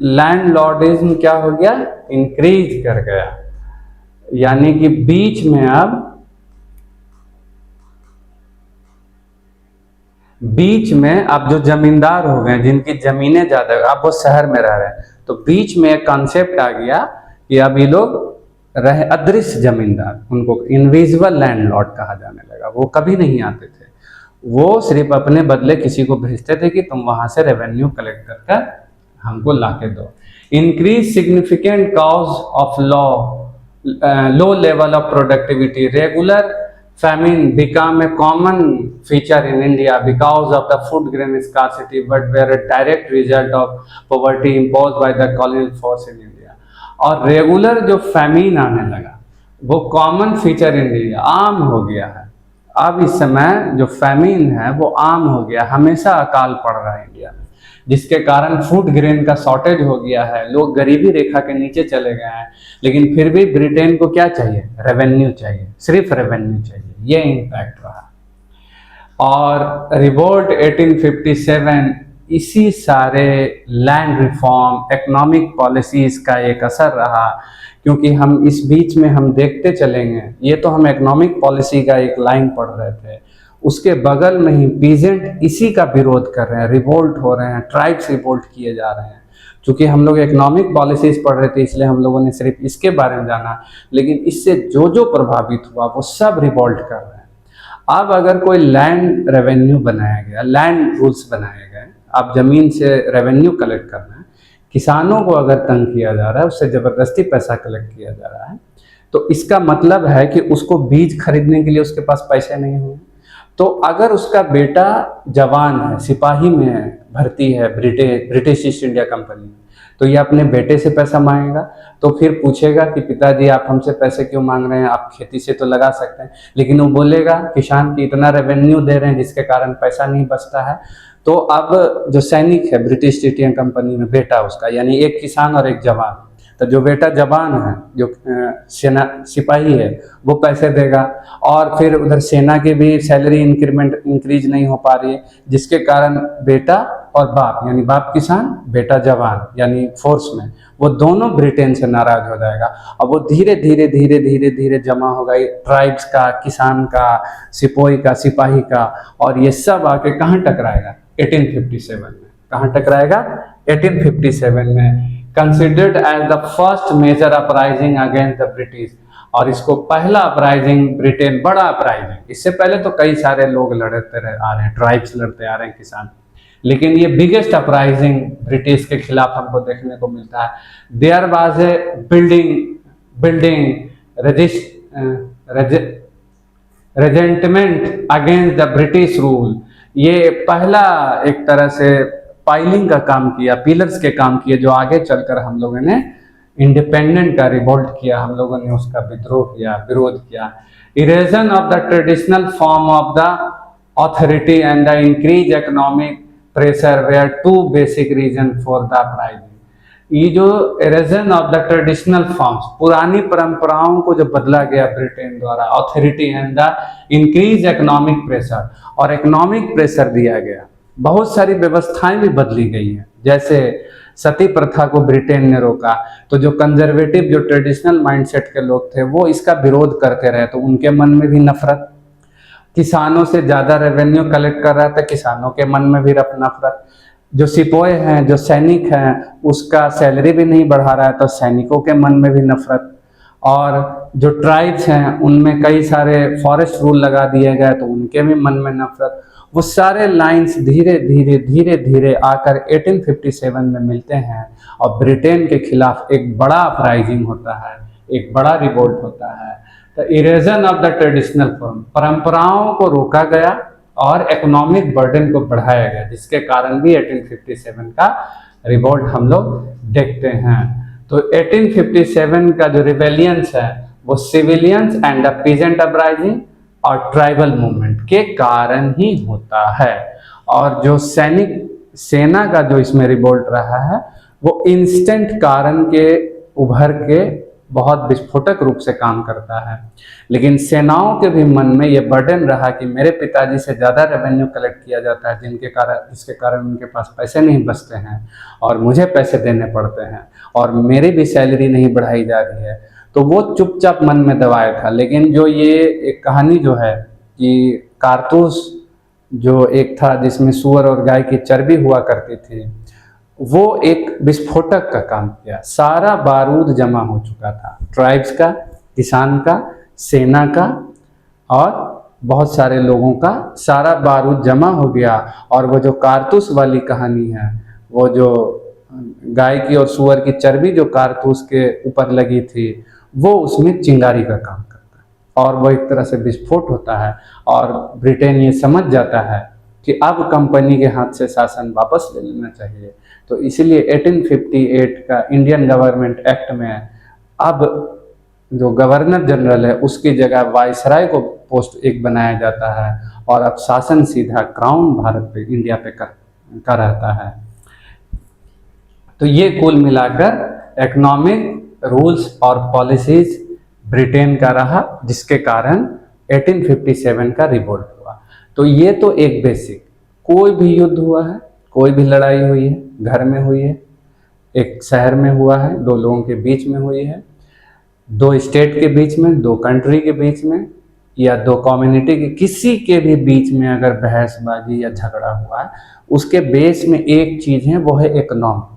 लैंडलॉर्डिज्म क्या हो गया, इंक्रीज कर गया, यानी कि बीच में अब जो जमींदार हो गए, जिनकी जमीनें ज्यादा, अब वो शहर में रह रहे हैं, तो बीच में एक कॉन्सेप्ट आ गया कि अब ये लोग रहे अदृश्य जमींदार, उनको इनविजिबल लैंडलॉर्ड कहा जाने लगा। वो कभी नहीं आते थे, वो सिर्फ अपने बदले किसी को भेजते थे कि तुम वहां से रेवेन्यू कलेक्ट कर हमको लाके दो। Increase significant cause of low level of productivity, regular famine became a common feature in India because of the food grain scarcity, but were a direct result of poverty imposed by the colonial force in India। और regular जो famine आने लगा वो common feature India, आम हो गया है। अब इस समय जो फैमिन है वो आम हो गया, हमेशा अकाल पड़ रहा है इंडिया में, जिसके कारण फूड ग्रेन का शॉर्टेज हो गया है, लोग गरीबी रेखा के नीचे चले गए हैं। लेकिन फिर भी ब्रिटेन को क्या चाहिए? रेवेन्यू चाहिए, सिर्फ रेवेन्यू चाहिए। ये इम्पैक्ट रहा। और रिवोल्ट 1857 इसी सारे लैंड रिफॉर्म, इकोनॉमिक पॉलिसीज का एक असर रहा, क्योंकि हम इस बीच में हम देखते चलेंगे, ये तो हम इकोनॉमिक पॉलिसी का एक लाइन पढ़ रहे थे, उसके बगल में ही पीजेंट इसी का विरोध कर रहे हैं, रिवोल्ट हो रहे हैं, ट्राइब्स रिवोल्ट किए जा रहे हैं। चूंकि हम लोग इकोनॉमिक पॉलिसीज पढ़ रहे थे इसलिए हम लोगों ने सिर्फ इसके बारे में जाना, लेकिन इससे जो जो प्रभावित हुआ वो सब रिवोल्ट कर रहे हैं। अब अगर कोई लैंड रेवेन्यू बनाया गया, लैंड रूल्स बनाए गए, आप जमीन से रेवेन्यू कलेक्ट करना है, किसानों को अगर तंग किया जा रहा है, उससे ज़बरदस्ती पैसा कलेक्ट किया जा रहा है, तो इसका मतलब है कि उसको बीज खरीदने के लिए उसके पास पैसे नहीं हुए। तो अगर उसका बेटा जवान है, सिपाही में है, भर्ती है ब्रिटिश ईस्ट इंडिया कंपनी में, तो ये अपने बेटे से पैसा मांगेगा, तो फिर पूछेगा कि पिताजी आप हमसे पैसे क्यों मांग रहे हैं, आप खेती से तो लगा सकते हैं। लेकिन वो बोलेगा किसान की इतना रेवेन्यू दे रहे हैं जिसके कारण पैसा नहीं बचता है। तो अब जो सैनिक है ब्रिटिश ईस्ट इंडिया कंपनी में, बेटा उसका, यानी एक किसान और एक जवान, तो जो बेटा जवान है, जो सेना सिपाही है, वो पैसे देगा। और फिर उधर सेना की भी सैलरी इंक्रीज नहीं हो पा रही है, जिसके कारण बेटा और बाप, यानी बाप किसान बेटा जवान, यानी फोर्स में, वो दोनों ब्रिटेन से नाराज हो जाएगा। अब वो धीरे धीरे धीरे धीरे धीरे जमा होगा, ट्राइब्स का, किसान का, सिपोही का, सिपाही का, और ये सब आके कहाँ टकराएगा? 1857 में। कहाँ टकराएगा? 1857 में। Considered as the first major uprising against the British, और इसको पहला अपराइजिंग ब्रिटेन, बड़ा अपराइजिंग, इससे पहले तो कई सारे लोग लड़ते आ रहे हैं, ट्राइब्स लड़ते आ रहे हैं, किसान, लेकिन ये बिगेस्ट अपराइजिंग ब्रिटिश के खिलाफ हमको देखने को मिलता है। There was a building resentment against the British rule. ये पहला एक तरह से पाइलिंग का काम किया, पिलर्स के काम किए, जो आगे चलकर हम लोगों ने इंडिपेंडेंट का रिवोल्ट किया, हम लोगों ने उसका विद्रोह किया, विरोध किया। Erosion of the traditional form of the authority and the increase economic pressure were two basic reason for the uprising. ये जो erosion of the traditional forms, पुरानी परंपराओं को जो बदला गया ब्रिटेन द्वारा, authority and the increase economic pressure, और इकोनॉमिक प्रेशर दिया गया, बहुत सारी व्यवस्थाएं भी बदली गई हैं। जैसे सती प्रथा को ब्रिटेन ने रोका, तो जो कंजर्वेटिव, जो ट्रेडिशनल माइंडसेट के लोग थे, वो इसका विरोध करते रहे, तो उनके मन में भी नफरत। किसानों से ज़्यादा रेवेन्यू कलेक्ट कर रहा था, किसानों के मन में भी नफरत। जो सिपाही हैं, जो सैनिक हैं, उसका सैलरी भी नहीं बढ़ा रहा है, तो सैनिकों के मन में भी नफरत। और जो ट्राइब्स हैं, उनमें कई सारे फॉरेस्ट रूल लगा दिए गए, तो उनके भी मन में नफरत। वो सारे लाइंस धीरे धीरे धीरे धीरे आकर 1857 में मिलते हैं, और ब्रिटेन के खिलाफ एक बड़ा अपराइजिंग होता है, एक बड़ा रिवोल्ट होता है। तो इरेजन ऑफ द ट्रेडिशनल फॉर्म, परंपराओं को रोका गया और इकोनॉमिक बर्डन को बढ़ाया गया, जिसके कारण भी 1857 का रिवोल्ट हम लोग देखते हैं। तो 1857 का जो रिवेलियंस है वो civilians and the peasant uprising और ट्राइबल मूवमेंट के कारण ही होता है। और जो सेना का जो इसमें रिवोल्ट रहा है वो इंस्टेंट कारण के उभर के बहुत विस्फोटक रूप से काम करता है। लेकिन सेनाओं के भी मन में ये बर्डन रहा कि मेरे पिताजी से ज़्यादा रेवेन्यू कलेक्ट किया जाता है, जिसके कारण उनके पास पैसे नहीं बचते हैं और मुझे पैसे देने पड़ते हैं, और मेरी भी सैलरी नहीं बढ़ाई जा रही है। तो वो चुपचाप मन में दबाया था। लेकिन जो ये एक कहानी जो है कि कारतूस जो एक था जिसमें सूअर और गाय की चर्बी हुआ करती थी, वो एक विस्फोटक का काम किया। सारा बारूद जमा हो चुका था, ट्राइब्स का, किसान का, सेना का और बहुत सारे लोगों का सारा बारूद जमा हो गया। और वो जो कारतूस वाली कहानी है, वो जो गाय की और सूअर की चर्बी जो कारतूस के ऊपर लगी थी, वो उसमें चिंगारी का काम करता है और वो एक तरह से विस्फोट होता है। और ब्रिटेन ये समझ जाता है कि अब कंपनी के हाथ से शासन वापस ले लेना चाहिए। तो इसीलिए 1858 का इंडियन गवर्नमेंट एक्ट में अब जो गवर्नर जनरल है उसकी जगह वायसराय को पोस्ट एक बनाया जाता है, और अब शासन सीधा क्राउन भारत पे, इंडिया पे का रहता है। तो ये कुल मिलाकर इकोनॉमिक रूल्स और पॉलिसीज ब्रिटेन का रहा, जिसके कारण 1857 का रिवोल्ट हुआ। तो ये तो एक बेसिक, कोई भी युद्ध हुआ है, कोई भी लड़ाई हुई है, घर में हुई है, एक शहर में हुआ है, दो लोगों के बीच में हुई है, दो स्टेट के बीच में, दो कंट्री के बीच में, या दो कम्युनिटी के किसी के भी बीच में अगर बहसबाजी या झगड़ा हुआ है, उसके बेस में एक चीज़ है, वो है इकोनॉमी।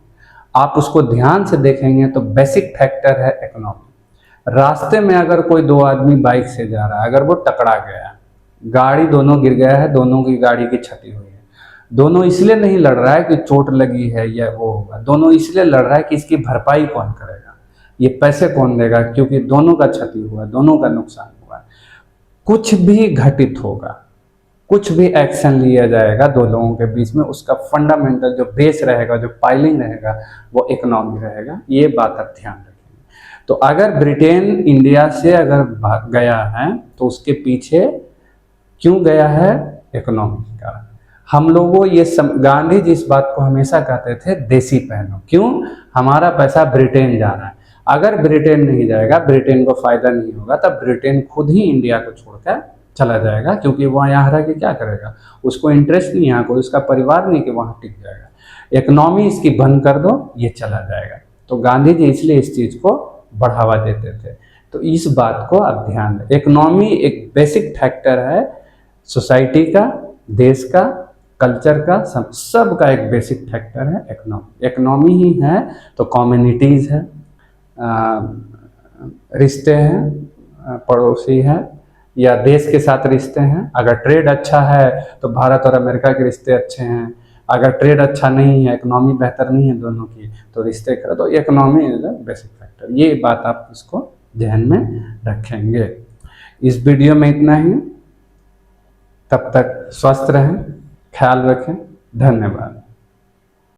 आप उसको ध्यान से देखेंगे तो बेसिक फैक्टर है इकोनॉमी। रास्ते में अगर कोई दो आदमी बाइक से जा रहा है, अगर वो टकरा गया, गाड़ी दोनों गिर गया है, दोनों की गाड़ी की क्षति हुई है, दोनों इसलिए नहीं लड़ रहा है कि चोट लगी है या वो होगा, दोनों इसलिए लड़ रहा है कि इसकी भरपाई कौन करेगा, ये पैसे कौन देगा, क्योंकि दोनों का क्षति हुआ, दोनों का नुकसान हुआ। कुछ भी घटित होगा, कुछ भी एक्शन लिया जाएगा दो लोगों के बीच में, उसका फंडामेंटल जो बेस रहेगा, जो पाइलिंग रहेगा, वो इकोनॉमी रहेगा। ये बात आप ध्यान रखेंगे। तो अगर ब्रिटेन इंडिया से अगर भाग गया है तो उसके पीछे क्यों गया है? इकोनॉमी के कारण। हम लोगों ये गांधी जी इस बात को हमेशा कहते थे, देसी पहनो। क्यों? हमारा पैसा ब्रिटेन जा रहा है। अगर ब्रिटेन नहीं जाएगा, ब्रिटेन को फायदा नहीं होगा, तब ब्रिटेन खुद ही इंडिया को छोड़कर चला जाएगा, क्योंकि वह यहाँ रह के क्या करेगा, उसको इंटरेस्ट नहीं, यहाँ कोई उसका परिवार नहीं कि वहाँ टिक जाएगा। इकोनॉमी इसकी बंद कर दो, ये चला जाएगा। तो गांधी जी इसलिए इस चीज़ को बढ़ावा देते थे। तो इस बात को आप ध्यान दें। इकोनॉमी एक बेसिक फैक्टर है सोसाइटी का, देश का, कल्चर का, सब का एक बेसिक फैक्टर है इकोनॉमी। इकोनॉमी ही है तो कम्युनिटीज़ है, रिश्ते हैं, पड़ोसी हैं, या देश के साथ रिश्ते हैं। अगर ट्रेड अच्छा है तो भारत और अमेरिका के रिश्ते अच्छे हैं। अगर ट्रेड अच्छा नहीं है, इकोनॉमी बेहतर नहीं है दोनों की, तो रिश्ते करो। तो economy is a basic factor. ये बात आप इसको ध्यान में रखेंगे। इस वीडियो में इतना ही। तब तक स्वस्थ रहें, ख्याल रखें। धन्यवाद।